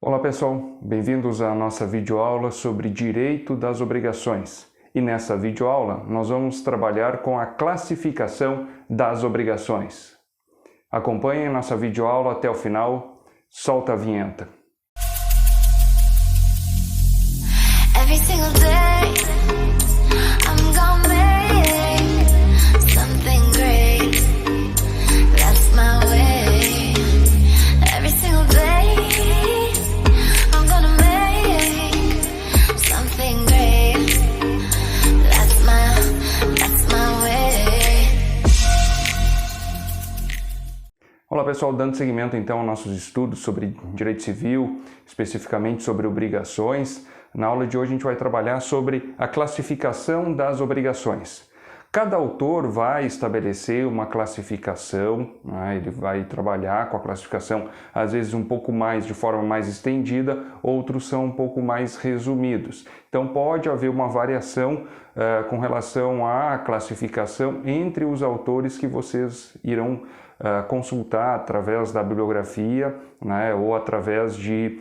Olá pessoal, bem-vindos à nossa videoaula sobre direito das obrigações. E nessa videoaula nós vamos trabalhar com a classificação das obrigações. Acompanhem nossa videoaula até o final, solta a vinheta. Every single day, I'm gonna make something great. That's my way. Every single day, I'm gonna make something great. That's my way. Olá pessoal, dando seguimento então aos nossos estudos sobre direito civil, especificamente sobre obrigações. Na aula de hoje a gente vai trabalhar sobre a classificação das obrigações. Cada autor vai estabelecer uma classificação, né? Ele vai trabalhar com a classificação às vezes um pouco mais de forma mais estendida, outros são um pouco mais resumidos. Então pode haver uma variação com relação à classificação entre os autores que vocês irão consultar através da bibliografia, né, ou através de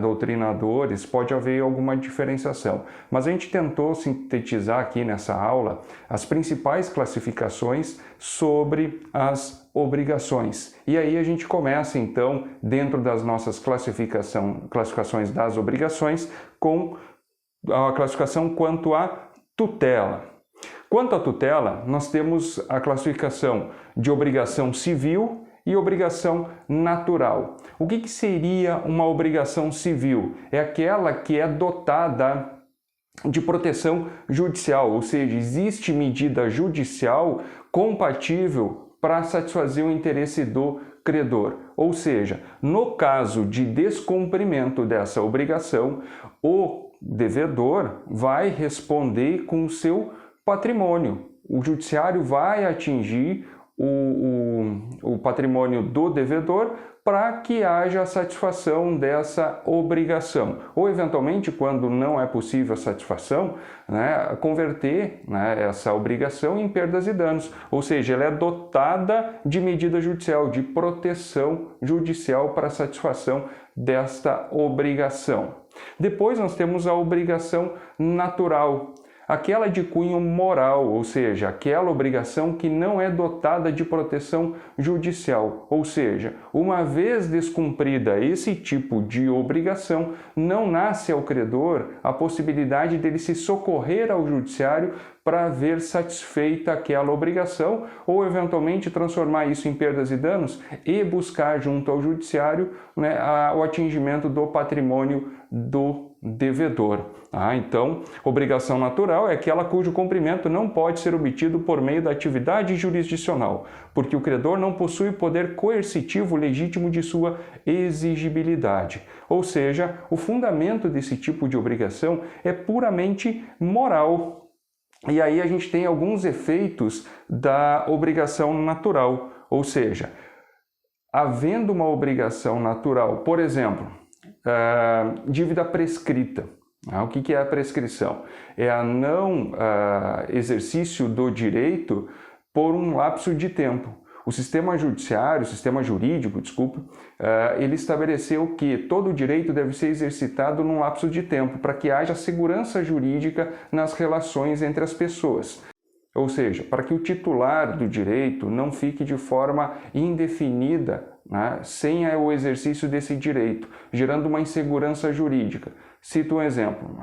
doutrinadores, pode haver alguma diferenciação. Mas a gente tentou sintetizar aqui nessa aula as principais classificações sobre as obrigações. E aí a gente começa então, dentro das nossas classificações das obrigações, com a classificação quanto à tutela. Quanto à tutela, nós temos a classificação de obrigação civil e obrigação natural. O que seria uma obrigação civil? É aquela que é dotada de proteção judicial, ou seja, existe medida judicial compatível para satisfazer o interesse do credor. Ou seja, no caso de descumprimento dessa obrigação, o devedor vai responder com o seu patrimônio. O judiciário vai atingir o patrimônio do devedor para que haja a satisfação dessa obrigação. Ou, eventualmente, quando não é possível a satisfação, né, converter, né, essa obrigação em perdas e danos. Ou seja, ela é dotada de medida judicial, de proteção judicial para a satisfação desta obrigação. Depois nós temos a obrigação natural, aquela de cunho moral, ou seja, aquela obrigação que não é dotada de proteção judicial. Ou seja, uma vez descumprida esse tipo de obrigação, não nasce ao credor a possibilidade dele se socorrer ao judiciário para ver satisfeita aquela obrigação ou, eventualmente, transformar isso em perdas e danos e buscar junto ao judiciário, né, o atingimento do patrimônio do devedor. Então, obrigação natural é aquela cujo cumprimento não pode ser obtido por meio da atividade jurisdicional, porque o credor não possui poder coercitivo legítimo de sua exigibilidade. Ou seja, o fundamento desse tipo de obrigação é puramente moral. E aí a gente tem alguns efeitos da obrigação natural, ou seja, havendo uma obrigação natural, por exemplo, dívida prescrita. O que é a prescrição? É a não exercício do direito por um lapso de tempo. O sistema jurídico, ele estabeleceu que todo direito deve ser exercitado num lapso de tempo para que haja segurança jurídica nas relações entre as pessoas. Ou seja, para que o titular do direito não fique de forma indefinida, né, sem o exercício desse direito, gerando uma insegurança jurídica. Cito um exemplo.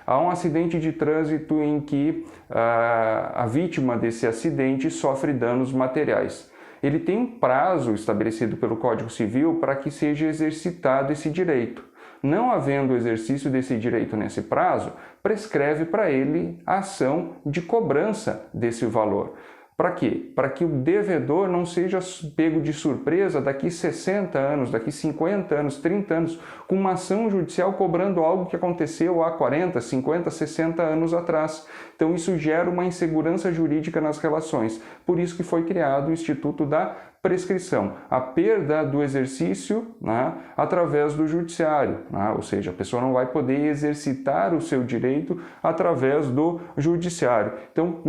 Há um acidente de trânsito em que a vítima desse acidente sofre danos materiais. Ele tem um prazo estabelecido pelo Código Civil para que seja exercitado esse direito. Não havendo exercício desse direito nesse prazo, prescreve para ele a ação de cobrança desse valor. Para quê? Para que o devedor não seja pego de surpresa daqui 60 anos, daqui 50 anos, 30 anos, com uma ação judicial cobrando algo que aconteceu há 40, 50, 60 anos atrás. Então isso gera uma insegurança jurídica nas relações. Por isso que foi criado o Instituto da prescrição, a perda do exercício, né, através do judiciário, né? Ou seja, a pessoa não vai poder exercitar o seu direito através do judiciário. Então,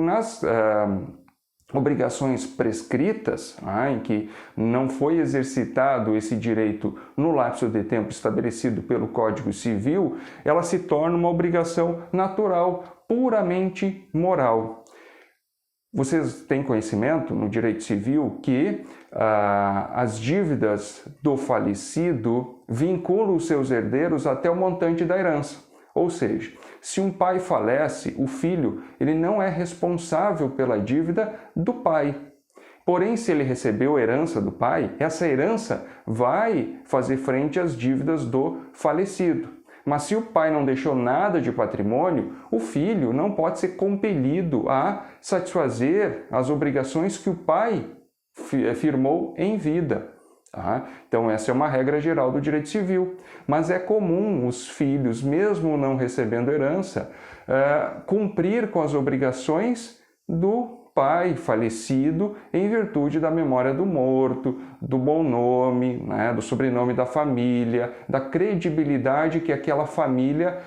obrigações prescritas, em que não foi exercitado esse direito no lapso de tempo estabelecido pelo Código Civil, ela se torna uma obrigação natural, puramente moral. Vocês têm conhecimento no direito civil que as dívidas do falecido vinculam os seus herdeiros até o montante da herança. Ou seja, se um pai falece, o filho ele não é responsável pela dívida do pai. Porém, se ele recebeu herança do pai, essa herança vai fazer frente às dívidas do falecido. Mas se o pai não deixou nada de patrimônio, o filho não pode ser compelido a satisfazer as obrigações que o pai firmou em vida. Então, essa é uma regra geral do direito civil. Mas é comum os filhos, mesmo não recebendo herança, cumprir com as obrigações do pai falecido em virtude da memória do morto, do bom nome, do sobrenome da família, da credibilidade que aquela família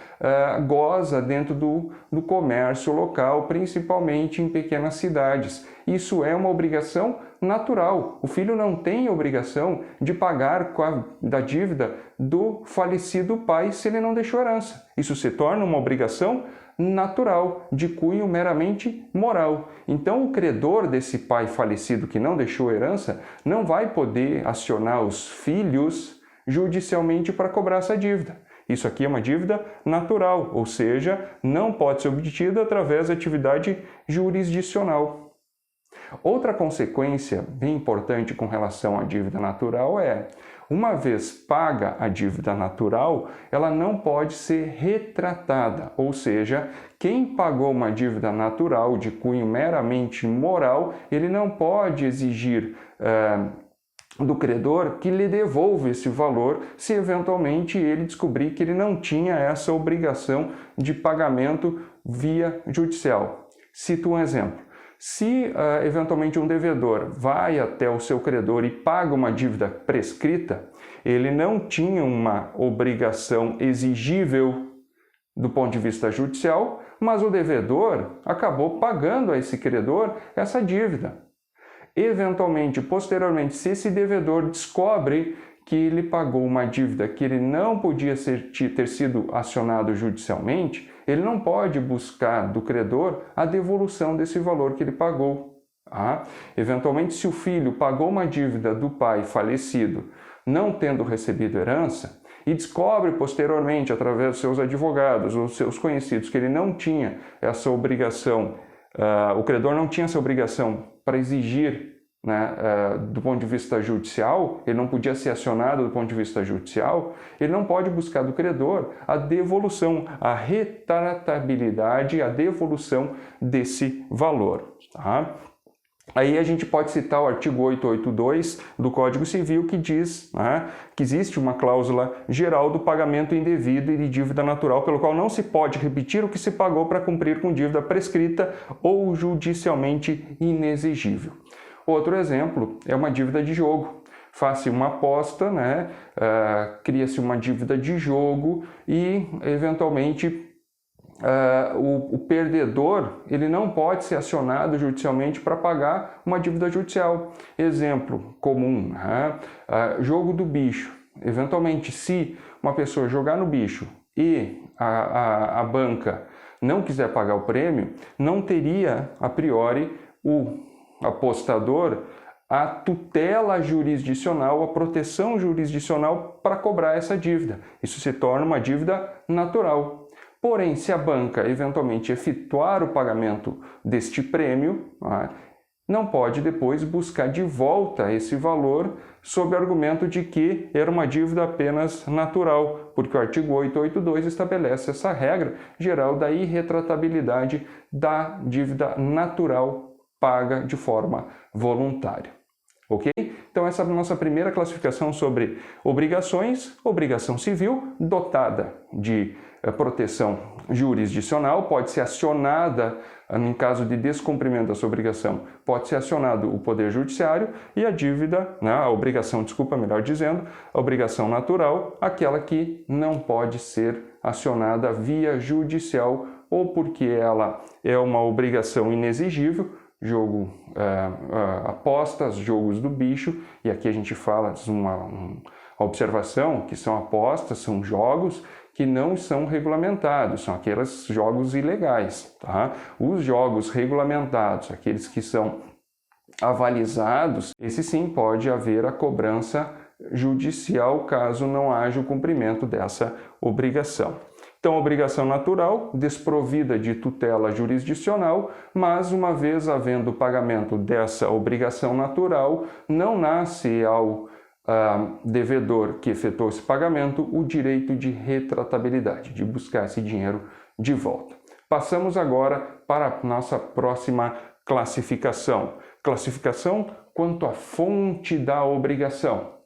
goza dentro do comércio local, principalmente em pequenas cidades. Isso é uma obrigação natural. O filho não tem obrigação de pagar da dívida do falecido pai se ele não deixou herança. Isso se torna uma obrigação natural, de cunho meramente moral. Então, o credor desse pai falecido que não deixou herança não vai poder acionar os filhos judicialmente para cobrar essa dívida. Isso aqui é uma dívida natural, ou seja, não pode ser obtida através da atividade jurisdicional. Outra consequência bem importante com relação à dívida natural é, uma vez paga a dívida natural, ela não pode ser retratada, ou seja, quem pagou uma dívida natural de cunho meramente moral, ele não pode exigir do credor que lhe devolva esse valor se eventualmente ele descobrir que ele não tinha essa obrigação de pagamento via judicial. Cito um exemplo. Se eventualmente um devedor vai até o seu credor e paga uma dívida prescrita, ele não tinha uma obrigação exigível do ponto de vista judicial, mas o devedor acabou pagando a esse credor essa dívida. Eventualmente, posteriormente, se esse devedor descobre que ele pagou uma dívida que ele não podia ter sido acionado judicialmente, ele não pode buscar do credor a devolução desse valor que ele pagou. Eventualmente, se o filho pagou uma dívida do pai falecido, não tendo recebido herança, e descobre posteriormente, através dos seus advogados ou seus conhecidos, que ele não tinha essa obrigação, o credor não tinha essa obrigação para exigir do ponto de vista judicial, ele não podia ser acionado do ponto de vista judicial, ele não pode buscar do credor a devolução, a retratabilidade, a devolução desse valor. Aí a gente pode citar o artigo 882 do Código Civil, que diz que existe uma cláusula geral do pagamento indevido e de dívida natural, pelo qual não se pode repetir o que se pagou para cumprir com dívida prescrita ou judicialmente inexigível. Outro exemplo é uma dívida de jogo. Faz-se uma aposta, cria-se uma dívida de jogo e, eventualmente, o perdedor ele não pode ser acionado judicialmente para pagar uma dívida judicial. Exemplo comum, jogo do bicho. Eventualmente, se uma pessoa jogar no bicho e a banca não quiser pagar o prêmio, não teria, a priori, o apostador a tutela jurisdicional, a proteção jurisdicional para cobrar essa dívida. Isso se torna uma dívida natural. Porém, se a banca eventualmente efetuar o pagamento deste prêmio, não pode depois buscar de volta esse valor sob o argumento de que era uma dívida apenas natural, porque o artigo 882 estabelece essa regra geral da irretratabilidade da dívida natural paga de forma voluntária. Ok? Então essa é a nossa primeira classificação sobre obrigações, obrigação civil dotada de proteção jurisdicional, pode ser acionada em caso de descumprimento dessa obrigação, pode ser acionado o Poder Judiciário, e a dívida, a obrigação, melhor dizendo, a obrigação natural, aquela que não pode ser acionada via judicial, ou porque ela é uma obrigação inexigível, apostas, jogos do bicho, e aqui a gente fala uma observação que são apostas, são jogos que não são regulamentados, são aqueles jogos ilegais, tá? Os jogos regulamentados, aqueles que são avalizados, esse sim pode haver a cobrança judicial caso não haja o cumprimento dessa obrigação. Então, obrigação natural, desprovida de tutela jurisdicional, mas uma vez havendo o pagamento dessa obrigação natural, não nasce ao devedor que efetuou esse pagamento o direito de retratabilidade, de buscar esse dinheiro de volta. Passamos agora para a nossa próxima classificação. Classificação quanto à fonte da obrigação.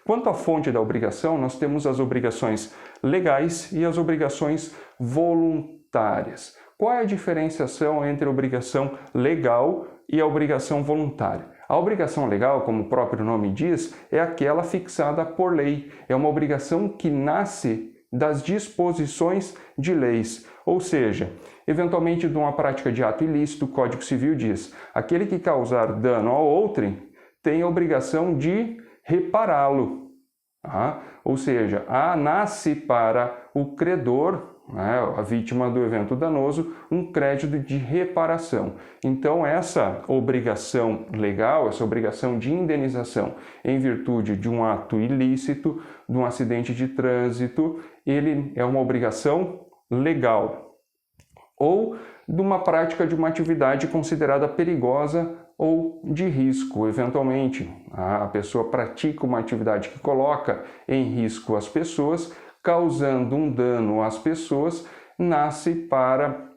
Quanto à fonte da obrigação, nós temos as obrigações legais e as obrigações voluntárias. Qual é a diferenciação entre a obrigação legal e a obrigação voluntária? A obrigação legal, como o próprio nome diz, é aquela fixada por lei. É uma obrigação que nasce das disposições de leis. Ou seja, eventualmente de uma prática de ato ilícito, o Código Civil diz: aquele que causar dano ao outrem tem a obrigação de repará-lo. Ou seja, nasce para o credor, a vítima do evento danoso, um crédito de reparação. Então, essa obrigação legal, essa obrigação de indenização em virtude de um ato ilícito, de um acidente de trânsito, ele é uma obrigação legal. Ou de uma prática de uma atividade considerada perigosa ou de risco. Eventualmente, a pessoa pratica uma atividade que coloca em risco as pessoas, causando um dano às pessoas, nasce para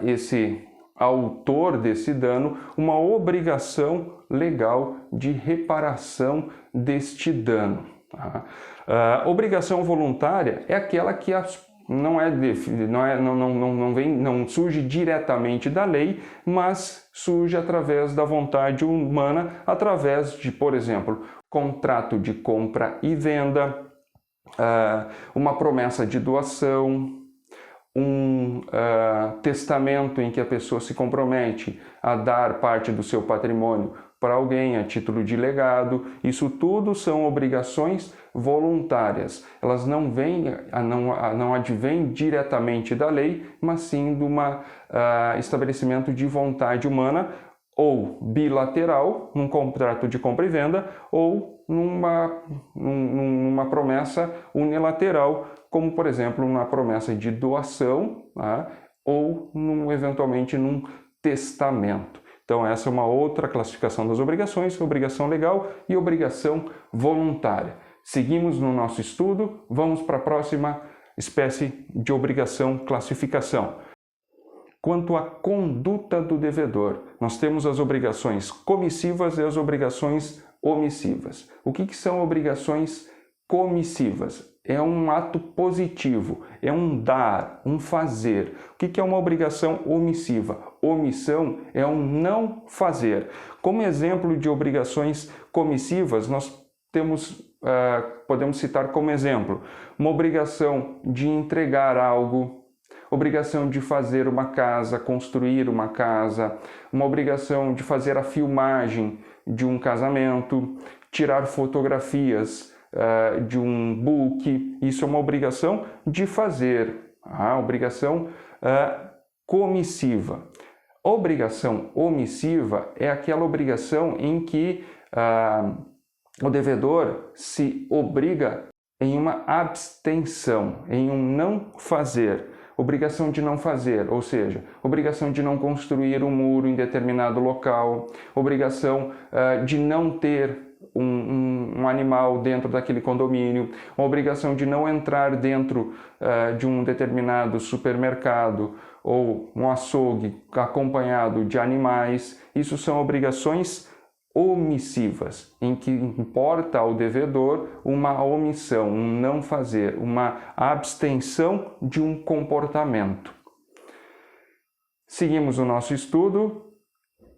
esse autor desse dano uma obrigação legal de reparação deste dano. Obrigação voluntária é aquela que não surge diretamente da lei, mas surge através da vontade humana, através de, por exemplo, contrato de compra e venda, uma promessa de doação, um testamento em que a pessoa se compromete a dar parte do seu patrimônio para alguém a título de legado. Isso tudo são obrigações voluntárias. Elas não advêm diretamente da lei, mas sim de um estabelecimento de vontade humana, ou bilateral, num contrato de compra e venda, ou numa promessa unilateral, como, por exemplo, uma promessa de doação, ou eventualmente num testamento. Então, essa é uma outra classificação das obrigações: obrigação legal e obrigação voluntária. Seguimos no nosso estudo, vamos para a próxima espécie de obrigação, classificação. Quanto à conduta do devedor, nós temos as obrigações comissivas e as obrigações omissivas. O que são obrigações comissivas? É um ato positivo, é um dar, um fazer. O que é uma obrigação omissiva? Omissão é um não fazer. Como exemplo de obrigações comissivas, nós podemos citar como exemplo uma obrigação de entregar algo, obrigação de fazer uma casa, construir uma casa, uma obrigação de fazer a filmagem de um casamento, tirar fotografias de um book. Isso é uma obrigação de fazer, obrigação comissiva. Obrigação omissiva é aquela obrigação em que o devedor se obriga em uma abstenção, em um não fazer. Obrigação de não fazer, ou seja, obrigação de não construir um muro em determinado local, obrigação de não ter um animal dentro daquele condomínio, uma obrigação de não entrar dentro de um determinado supermercado ou um açougue acompanhado de animais. Isso são obrigações omissivas, em que importa ao devedor uma omissão, um não fazer, uma abstenção de um comportamento. Seguimos o nosso estudo.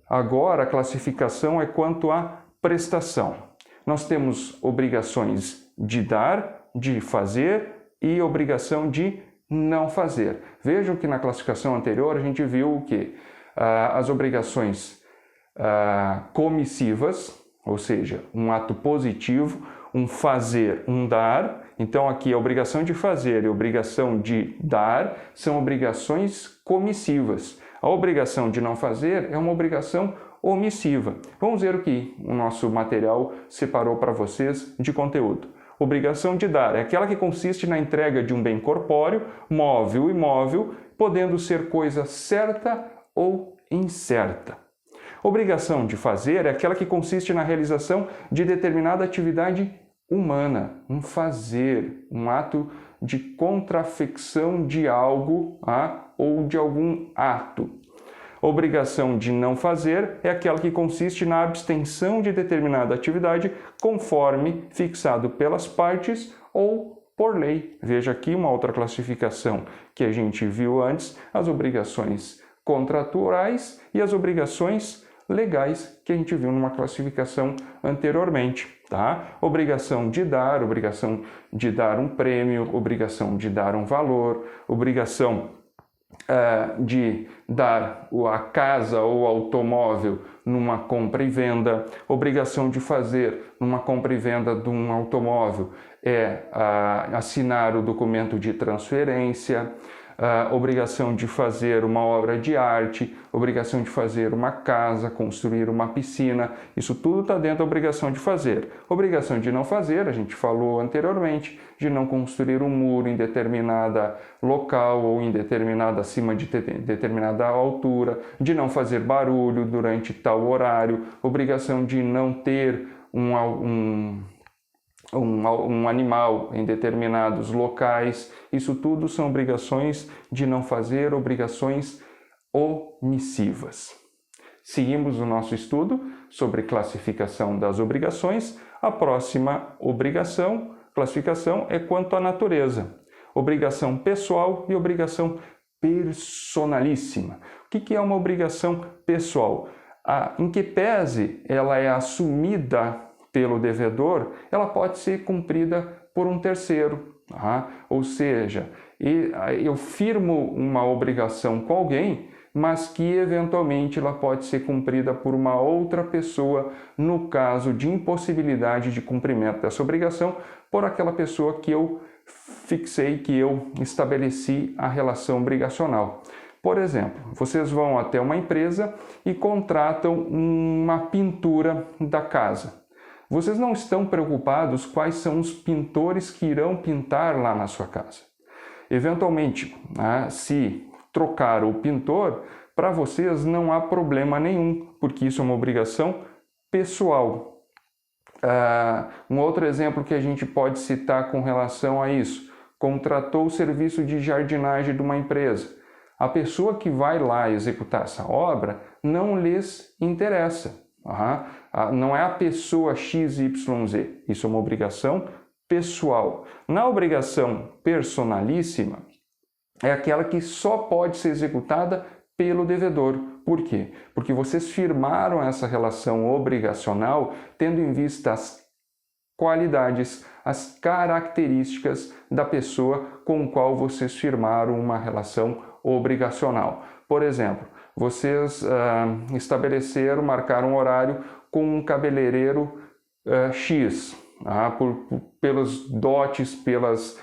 Agora a classificação é quanto à prestação. Nós temos obrigações de dar, de fazer e obrigação de não fazer. Vejam que na classificação anterior a gente viu o quê? as obrigações comissivas, ou seja, um ato positivo, um fazer, um dar. Então aqui a obrigação de fazer e a obrigação de dar são obrigações comissivas. A obrigação de não fazer é uma obrigação omissiva. Vamos ver o que o nosso material separou para vocês de conteúdo. Obrigação de dar é aquela que consiste na entrega de um bem corpóreo, móvel ou imóvel, podendo ser coisa certa ou incerta. Obrigação de fazer é aquela que consiste na realização de determinada atividade humana, um fazer, um ato de contrafecção de algo ou de algum ato. Obrigação de não fazer é aquela que consiste na abstenção de determinada atividade conforme fixado pelas partes ou por lei. Veja aqui uma outra classificação que a gente viu antes, as obrigações contratuais e as obrigações legais que a gente viu numa classificação anteriormente, tá? Obrigação de dar um prêmio, obrigação de dar um valor, obrigação de dar a casa ou automóvel numa compra e venda, obrigação de fazer numa compra e venda de um automóvel é assinar o documento de transferência, obrigação de fazer uma obra de arte, obrigação de fazer uma casa, construir uma piscina, isso tudo está dentro da obrigação de fazer. Obrigação de não fazer, a gente falou anteriormente, de não construir um muro em determinada local ou acima de determinada altura, de não fazer barulho durante tal horário, obrigação de não ter um animal em determinados locais. Isso tudo são obrigações de não fazer, obrigações omissivas. Seguimos o nosso estudo sobre classificação das obrigações. A próxima classificação é quanto à natureza. Obrigação pessoal e obrigação personalíssima. O que é uma obrigação pessoal? Em que pese ela é assumida pelo devedor, ela pode ser cumprida por um terceiro. Ou seja, eu firmo uma obrigação com alguém, mas que eventualmente ela pode ser cumprida por uma outra pessoa no caso de impossibilidade de cumprimento dessa obrigação por aquela pessoa que eu fixei, que eu estabeleci a relação obrigacional. Por exemplo, vocês vão até uma empresa e contratam uma pintura da casa. Vocês não estão preocupados quais são os pintores que irão pintar lá na sua casa. Eventualmente, se trocar o pintor, para vocês não há problema nenhum, porque isso é uma obrigação pessoal. Um outro exemplo que a gente pode citar com relação a isso: contratou o serviço de jardinagem de uma empresa. A pessoa que vai lá executar essa obra não lhes interessa. Não é a pessoa XYZ, isso é uma obrigação pessoal. Na obrigação personalíssima, é aquela que só pode ser executada pelo devedor. Por quê? Porque vocês firmaram essa relação obrigacional tendo em vista as qualidades, as características da pessoa com a qual vocês firmaram uma relação obrigacional. Por exemplo, vocês marcaram um horário com um cabeleireiro X, pelos dotes, pelas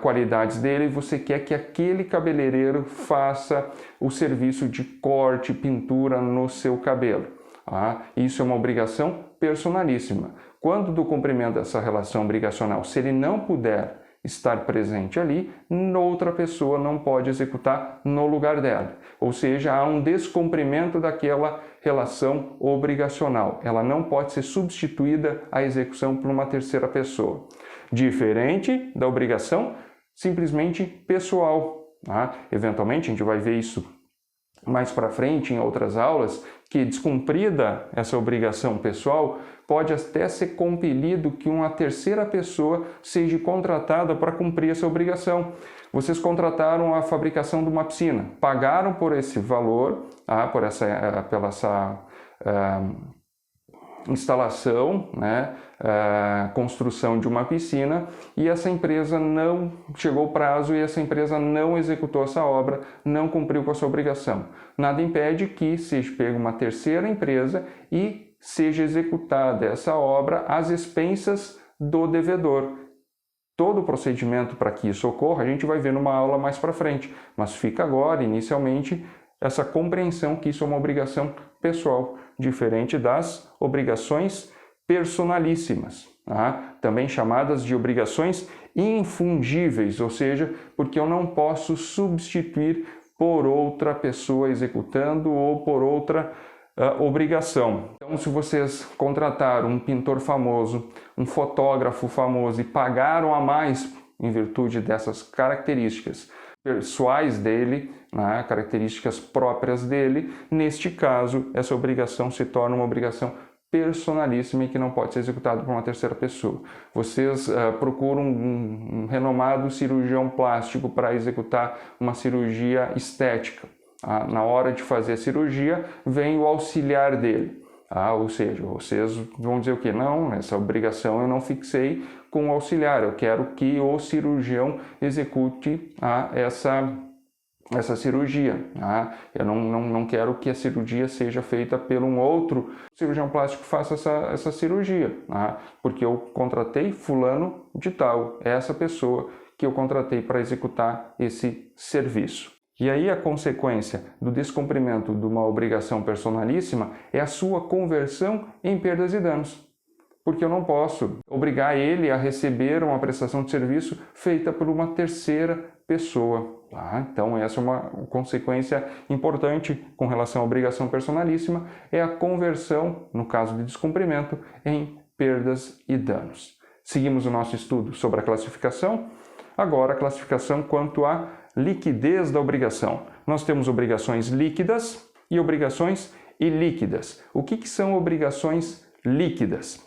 qualidades dele, você quer que aquele cabeleireiro faça o serviço de corte, pintura no seu cabelo. Isso é uma obrigação personalíssima. Quando do cumprimento dessa relação obrigacional, se ele não puder estar presente ali, outra pessoa não pode executar no lugar dela. Ou seja, há um descumprimento daquela relação obrigacional. Ela não pode ser substituída à execução por uma terceira pessoa. Diferente da obrigação simplesmente pessoal. Eventualmente, a gente vai ver isso mais para frente em outras aulas, que descumprida essa obrigação pessoal, pode até ser compelido que uma terceira pessoa seja contratada para cumprir essa obrigação. Vocês contrataram a fabricação de uma piscina, pagaram por esse valor, instalação, né, construção de uma piscina, e essa empresa não chegou o prazo e essa empresa não executou essa obra, não cumpriu com a sua obrigação. Nada impede que seja pega uma terceira empresa e seja executada essa obra às expensas do devedor. Todo o procedimento para que isso ocorra a gente vai ver numa aula mais para frente, mas fica agora, inicialmente, essa compreensão que isso é uma obrigação pessoal, diferente das obrigações personalíssimas, tá? Também chamadas de obrigações infungíveis, ou seja, porque eu não posso substituir por outra pessoa executando ou por outra obrigação. Então, se vocês contrataram um pintor famoso, um fotógrafo famoso e pagaram a mais em virtude dessas características pessoais dele, né, características próprias dele, neste caso, essa obrigação se torna uma obrigação personalíssima e que não pode ser executada por uma terceira pessoa. Vocês procuram um renomado cirurgião plástico para executar uma cirurgia estética. Na hora de fazer a cirurgia, vem o auxiliar dele. Ou seja, vocês vão dizer o quê? Não, essa obrigação eu não fixei com o auxiliar, eu quero que o cirurgião execute essa cirurgia. Eu não quero que a cirurgia seja feita por um outro cirurgião plástico que faça essa cirurgia, porque eu contratei fulano de tal, é essa pessoa que eu contratei para executar esse serviço. E aí a consequência do descumprimento de uma obrigação personalíssima é a sua conversão em perdas e danos. Porque eu não posso obrigar ele a receber uma prestação de serviço feita por uma terceira pessoa. Então essa é uma consequência importante com relação à obrigação personalíssima, é a conversão, no caso de descumprimento, em perdas e danos. Seguimos o nosso estudo sobre a classificação. Agora a classificação quanto à liquidez da obrigação. Nós temos obrigações líquidas e obrigações ilíquidas. O que são obrigações líquidas?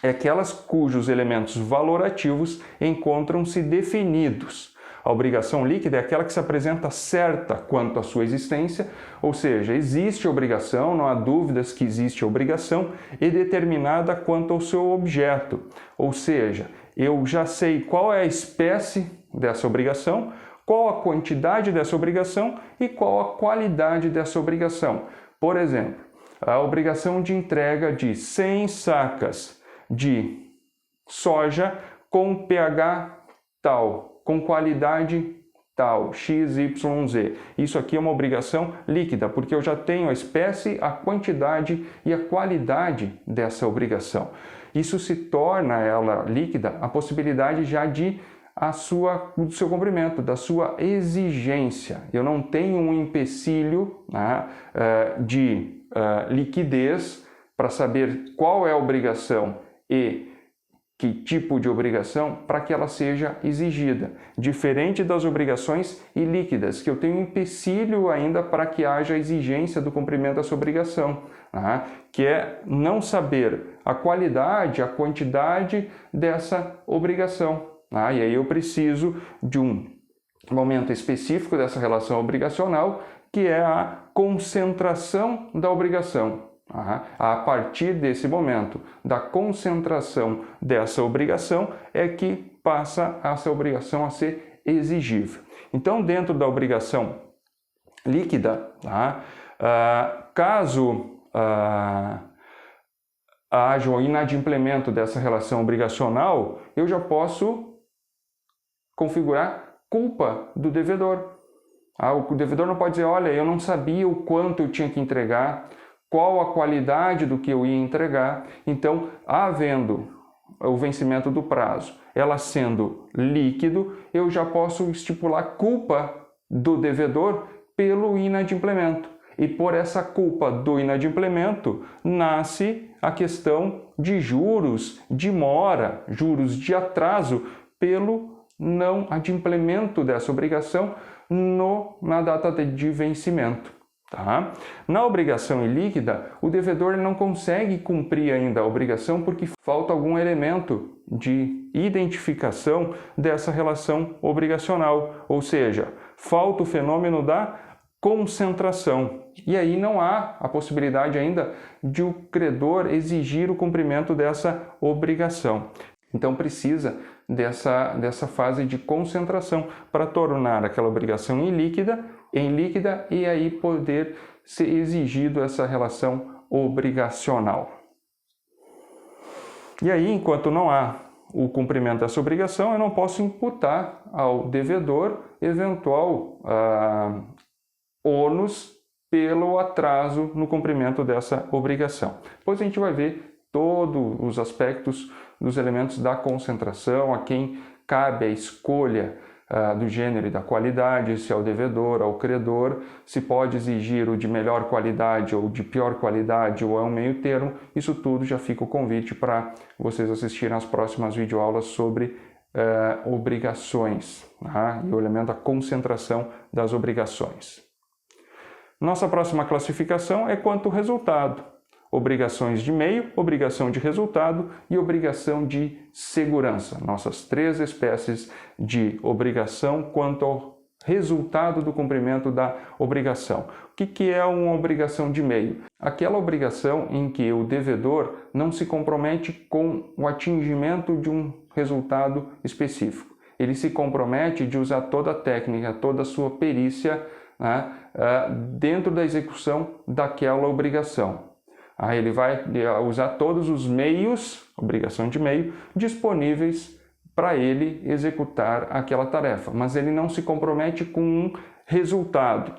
É aquelas cujos elementos valorativos encontram-se definidos. A obrigação líquida é aquela que se apresenta certa quanto à sua existência, ou seja, existe obrigação, não há dúvidas que existe obrigação, e determinada quanto ao seu objeto. Ou seja, eu já sei qual é a espécie dessa obrigação, qual a quantidade dessa obrigação e qual a qualidade dessa obrigação. Por exemplo, a obrigação de entrega de 100 sacas de soja com pH tal, com qualidade tal, XYZ. Isso aqui é uma obrigação líquida, porque eu já tenho a espécie, a quantidade e a qualidade dessa obrigação. Isso se torna ela líquida a possibilidade já do seu cumprimento, da sua exigência. Eu não tenho um empecilho de liquidez para saber qual é a obrigação e que tipo de obrigação para que ela seja exigida. Diferente das obrigações ilíquidas, que eu tenho um empecilho ainda para que haja exigência do cumprimento dessa obrigação, que é não saber a qualidade, a quantidade dessa obrigação. E aí eu preciso de um momento específico dessa relação obrigacional, que é a concentração da obrigação. A partir desse momento da concentração dessa obrigação é que passa essa obrigação a ser exigível. Então, dentro da obrigação líquida, caso haja o inadimplemento dessa relação obrigacional, eu já posso configurar culpa do devedor. O devedor não pode dizer, olha, eu não sabia o quanto eu tinha que entregar, qual a qualidade do que eu ia entregar. Então, havendo o vencimento do prazo, ela sendo líquido, eu já posso estipular culpa do devedor pelo inadimplemento. E por essa culpa do inadimplemento, nasce a questão de juros de mora, juros de atraso, pelo não adimplemento dessa obrigação na data de vencimento. Na obrigação ilíquida, o devedor não consegue cumprir ainda a obrigação porque falta algum elemento de identificação dessa relação obrigacional, ou seja, falta o fenômeno da concentração. E aí não há a possibilidade ainda de o credor exigir o cumprimento dessa obrigação. Então precisa dessa fase de concentração para tornar aquela obrigação em líquida e aí poder ser exigido essa relação obrigacional. E aí, enquanto não há o cumprimento dessa obrigação, eu não posso imputar ao devedor eventual ônus pelo atraso no cumprimento dessa obrigação. Depois a gente vai ver todos os aspectos dos elementos da concentração, a quem cabe a escolha do gênero e da qualidade, se é o devedor, ao credor, se pode exigir o de melhor qualidade ou de pior qualidade ou é um meio termo. Isso tudo já fica o convite para vocês assistirem às próximas videoaulas sobre obrigações, e o elemento da concentração das obrigações. Nossa próxima classificação é quanto ao resultado. Obrigações de meio, obrigação de resultado e obrigação de segurança. Nossas 3 espécies de obrigação quanto ao resultado do cumprimento da obrigação. O que é uma obrigação de meio? Aquela obrigação em que o devedor não se compromete com o atingimento de um resultado específico. Ele se compromete de usar toda a técnica, toda a sua perícia, dentro da execução daquela obrigação. Ele vai usar todos os meios, obrigação de meio, disponíveis para ele executar aquela tarefa, mas ele não se compromete com um resultado.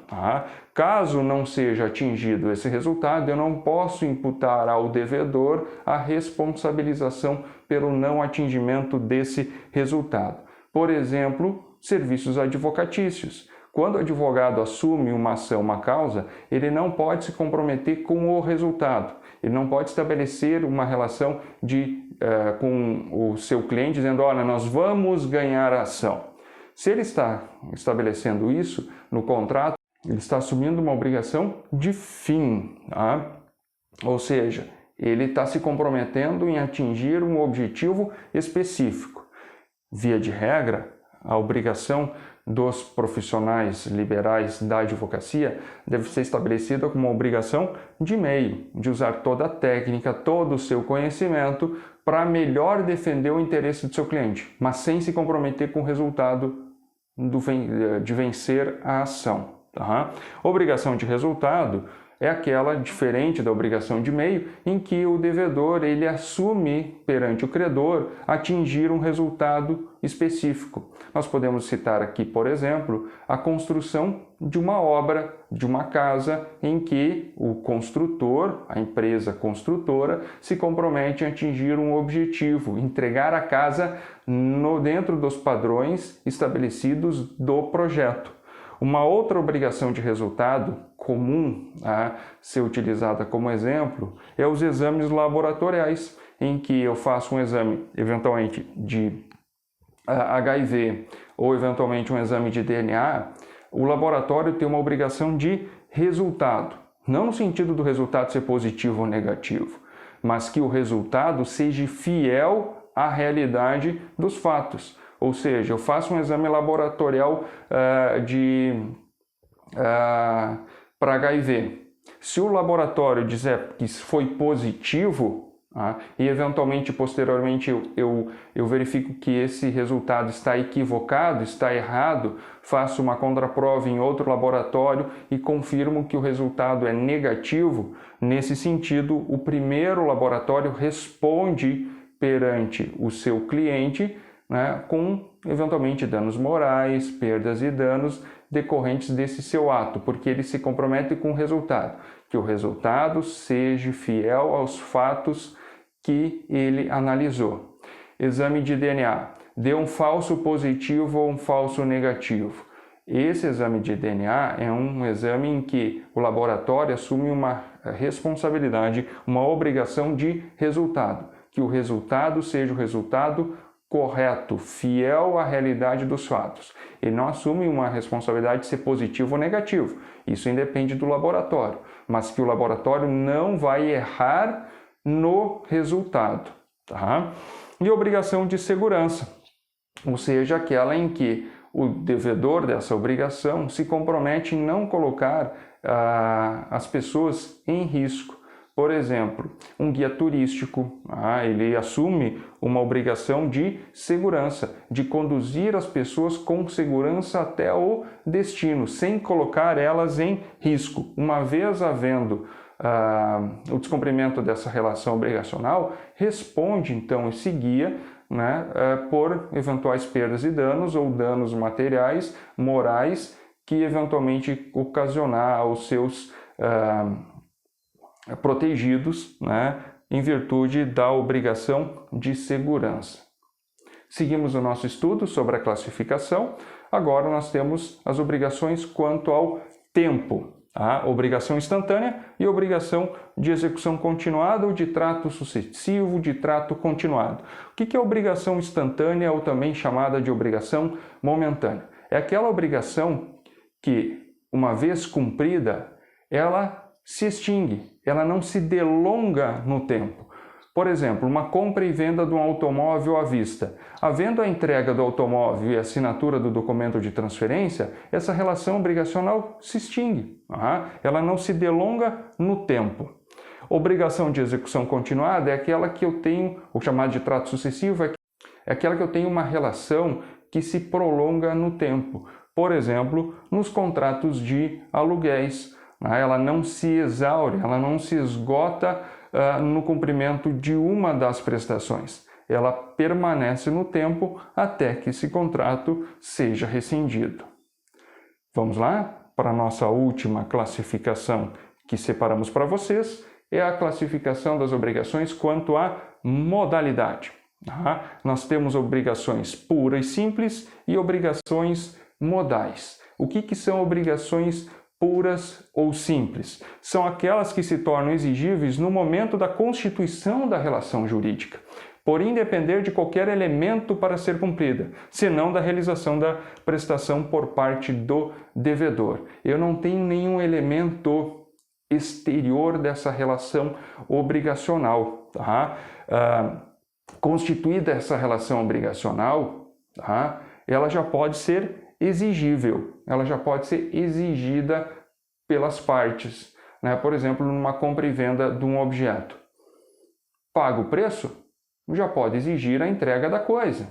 Caso não seja atingido esse resultado, eu não posso imputar ao devedor a responsabilização pelo não atingimento desse resultado. Por exemplo, serviços advocatícios. Quando o advogado assume uma ação, uma causa, ele não pode se comprometer com o resultado. Ele não pode estabelecer uma relação com o seu cliente dizendo, olha, nós vamos ganhar a ação. Se ele está estabelecendo isso no contrato, ele está assumindo uma obrigação de fim. Ou seja, ele está se comprometendo em atingir um objetivo específico. Via de regra, a obrigação dos profissionais liberais da advocacia deve ser estabelecida como uma obrigação de meio, de usar toda a técnica, todo o seu conhecimento para melhor defender o interesse do seu cliente, mas sem se comprometer com o resultado de vencer a ação. Obrigação de resultado é aquela diferente da obrigação de meio, em que o devedor ele assume perante o credor atingir um resultado específico. Nós podemos citar aqui, por exemplo, a construção de uma obra, de uma casa, em que o construtor, a empresa construtora, se compromete a atingir um objetivo, entregar a casa dentro dos padrões estabelecidos do projeto. Uma outra obrigação de resultado comum a ser utilizada como exemplo é os exames laboratoriais, em que eu faço um exame eventualmente de HIV ou eventualmente um exame de DNA. O laboratório tem uma obrigação de resultado, não no sentido do resultado ser positivo ou negativo, mas que o resultado seja fiel à realidade dos fatos. Ou seja, eu faço um exame laboratorial para HIV. Se o laboratório dizer que foi positivo, e eventualmente posteriormente eu verifico que esse resultado está equivocado, está errado, faço uma contraprova em outro laboratório e confirmo que o resultado é negativo, nesse sentido o primeiro laboratório responde perante o seu cliente, com eventualmente danos morais, perdas e danos decorrentes desse seu ato, porque ele se compromete com o resultado, que o resultado seja fiel aos fatos que ele analisou. Exame de DNA, deu um falso positivo ou um falso negativo. Esse exame de DNA é um exame em que o laboratório assume uma responsabilidade, uma obrigação de resultado, que o resultado seja o resultado correto, fiel à realidade dos fatos. Ele não assume uma responsabilidade de ser positivo ou negativo. Isso independe do laboratório, mas que o laboratório não vai errar no resultado. E obrigação de segurança, ou seja, aquela em que o devedor dessa obrigação se compromete em não colocar as pessoas em risco. Por exemplo, um guia turístico, ele assume uma obrigação de segurança, de conduzir as pessoas com segurança até o destino, sem colocar elas em risco. Uma vez havendo o descumprimento dessa relação obrigacional, responde então esse guia, por eventuais perdas e danos ou danos materiais, morais, que eventualmente ocasionar aos seus protegidos, em virtude da obrigação de segurança. Seguimos o nosso estudo sobre a classificação. Agora nós temos as obrigações quanto ao tempo. Obrigação instantânea e obrigação de execução continuada ou de trato sucessivo, de trato continuado. O que é obrigação instantânea ou também chamada de obrigação momentânea? É aquela obrigação que, uma vez cumprida, ela se extingue, ela não se delonga no tempo. Por exemplo, uma compra e venda de um automóvel à vista. Havendo a entrega do automóvel e a assinatura do documento de transferência, essa relação obrigacional se extingue. Ela não se delonga no tempo. Obrigação de execução continuada é aquela que eu tenho, o chamado de trato sucessivo, é aquela que eu tenho uma relação que se prolonga no tempo. Por exemplo, nos contratos de aluguéis. Ela não se exaure, ela não se esgota no cumprimento de uma das prestações. Ela permanece no tempo até que esse contrato seja rescindido. Vamos lá para a nossa última classificação que separamos para vocês, é a classificação das obrigações quanto à modalidade. Nós temos obrigações puras e simples e obrigações modais. O que são obrigações puras ou simples? São aquelas que se tornam exigíveis no momento da constituição da relação jurídica, por independer de qualquer elemento para ser cumprida, senão da realização da prestação por parte do devedor. Eu não tenho nenhum elemento exterior dessa relação obrigacional. Constituída essa relação obrigacional, ela já pode ser exigível, ela já pode ser exigida pelas partes, Por exemplo, numa compra e venda de um objeto. Paga o preço, já pode exigir a entrega da coisa.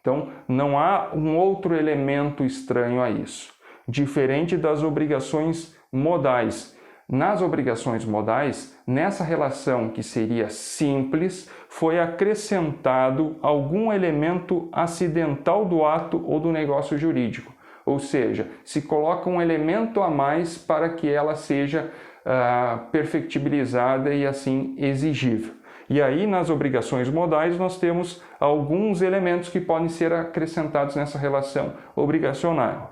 Então, não há um outro elemento estranho a isso. Diferente das obrigações modais. Nas obrigações modais, nessa relação que seria simples, foi acrescentado algum elemento acidental do ato ou do negócio jurídico. Ou seja, se coloca um elemento a mais para que ela seja perfectibilizada e assim exigível. E aí, nas obrigações modais, nós temos alguns elementos que podem ser acrescentados nessa relação obrigacional.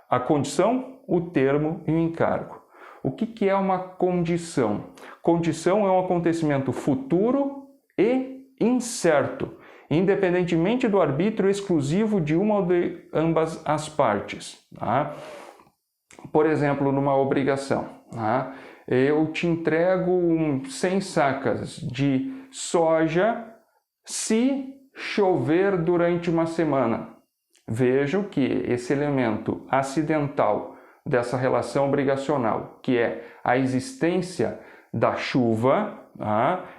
A condição, o termo e o encargo. O que é uma condição? Condição é um acontecimento futuro e incerto, independentemente do arbítrio exclusivo de uma ou de ambas as partes. Por exemplo, numa obrigação, eu te entrego 100 sacas de soja se chover durante uma semana. Vejo que esse elemento acidental dessa relação obrigacional, que é a existência da chuva,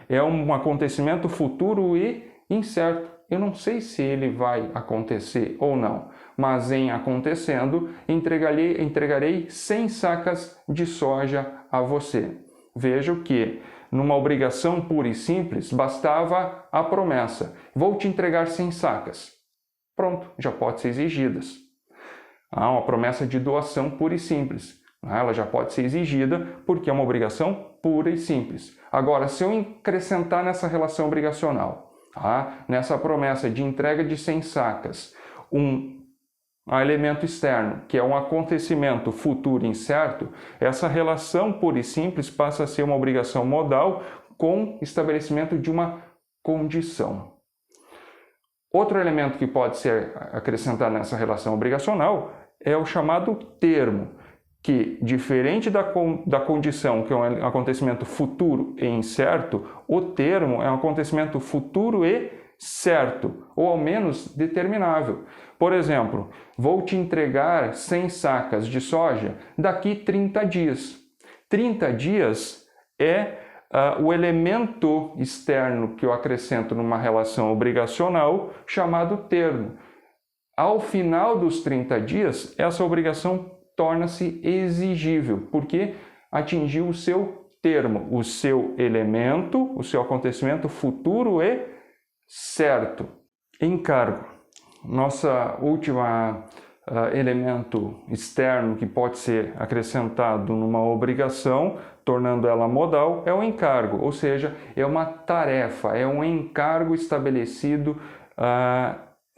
é um acontecimento futuro e incerto. Eu não sei se ele vai acontecer ou não, mas em acontecendo, entregarei 100 sacas de soja a você. Vejo que numa obrigação pura e simples, bastava a promessa. Vou te entregar 100 sacas. Pronto, já pode ser exigidas. Uma promessa de doação pura e simples. Ela já pode ser exigida porque é uma obrigação pura e simples. Agora, se eu acrescentar nessa relação obrigacional, nessa promessa de entrega de 100 sacas, um elemento externo, que é um acontecimento futuro incerto, essa relação pura e simples passa a ser uma obrigação modal com estabelecimento de uma condição. Outro elemento que pode ser acrescentado nessa relação obrigacional é o chamado termo, que, diferente da condição, que é um acontecimento futuro e incerto, o termo é um acontecimento futuro e certo, ou ao menos determinável. Por exemplo, vou te entregar 100 sacas de soja daqui 30 dias. 30 dias é o elemento externo que eu acrescento numa relação obrigacional chamado termo. Ao final dos 30 dias, essa obrigação torna-se exigível, porque atingiu o seu termo, o seu elemento, o seu acontecimento futuro e certo. Encargo. Nossa última elemento externo que pode ser acrescentado numa obrigação, tornando ela modal, é o encargo, ou seja, é uma tarefa, é um encargo estabelecido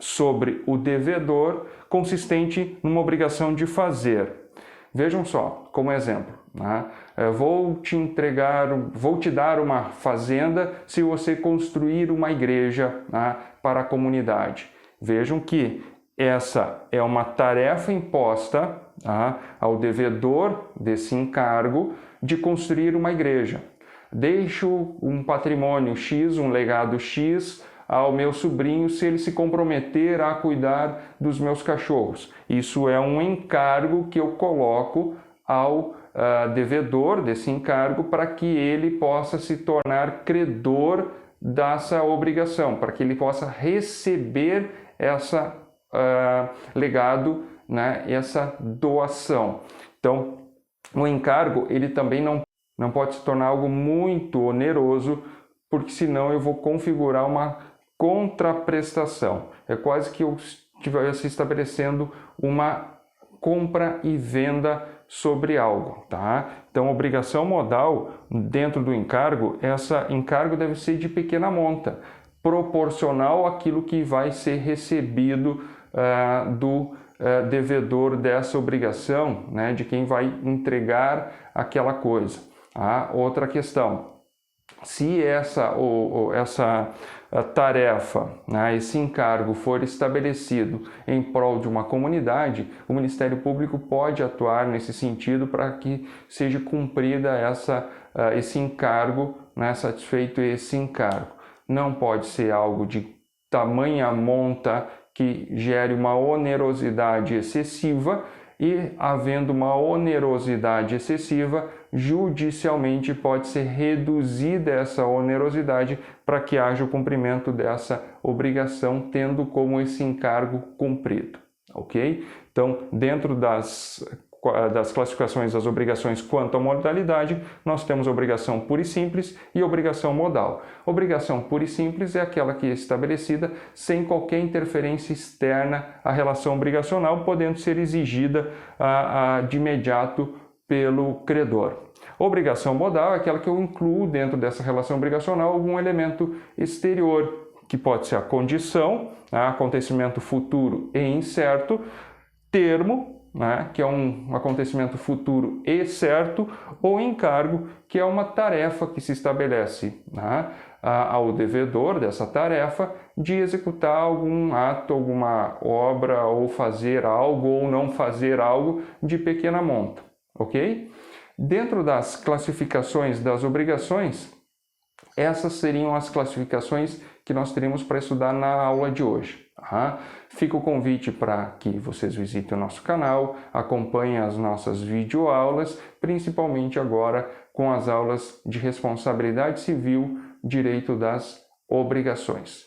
sobre o devedor, consistente numa obrigação de fazer. Vejam só, como exemplo, né? Vou te dar uma fazenda se você construir uma igreja, né, para a comunidade. Vejam que essa é uma tarefa imposta, tá, ao devedor desse encargo de construir uma igreja. Deixo um patrimônio X, um legado X, ao meu sobrinho se ele se comprometer a cuidar dos meus cachorros. Isso é um encargo que eu coloco ao devedor desse encargo para que ele possa se tornar credor dessa obrigação, para que ele possa receber essa legado, né, essa doação. Então, o encargo ele também não pode se tornar algo muito oneroso, porque senão eu vou configurar uma contraprestação. É quase que eu estivesse estabelecendo uma compra e venda sobre algo, tá? Então, obrigação modal dentro do encargo, essa encargo deve ser de pequena monta, proporcional àquilo que vai ser recebido do devedor dessa obrigação, né, de quem vai entregar aquela coisa. Outra questão, se essa tarefa, né, esse encargo for estabelecido em prol de uma comunidade, o Ministério Público pode atuar nesse sentido para que seja cumprida esse encargo, né, satisfeito esse encargo. Não pode ser algo de tamanha monta que gere uma onerosidade excessiva e, havendo uma onerosidade excessiva, judicialmente pode ser reduzida essa onerosidade para que haja o cumprimento dessa obrigação, tendo como esse encargo cumprido, ok? Então, dentro das classificações das obrigações quanto à modalidade, nós temos obrigação pura e simples e obrigação modal. Obrigação pura e simples é aquela que é estabelecida sem qualquer interferência externa à relação obrigacional, podendo ser exigida de imediato pelo credor. Obrigação modal é aquela que eu incluo dentro dessa relação obrigacional algum elemento exterior, que pode ser a condição, acontecimento futuro e incerto, termo, né, que é um acontecimento futuro e certo, ou encargo, que é uma tarefa que se estabelece, né, ao devedor dessa tarefa de executar algum ato, alguma obra, ou fazer algo ou não fazer algo de pequena monta, ok? Dentro das classificações das obrigações, essas seriam as classificações que nós teríamos para estudar na aula de hoje. Fica o convite para que vocês visitem o nosso canal, acompanhem as nossas videoaulas, principalmente agora com as aulas de responsabilidade civil, direito das obrigações.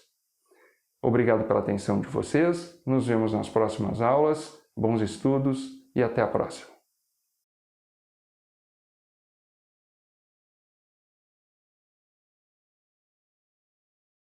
Obrigado pela atenção de vocês, nos vemos nas próximas aulas, bons estudos e até a próxima.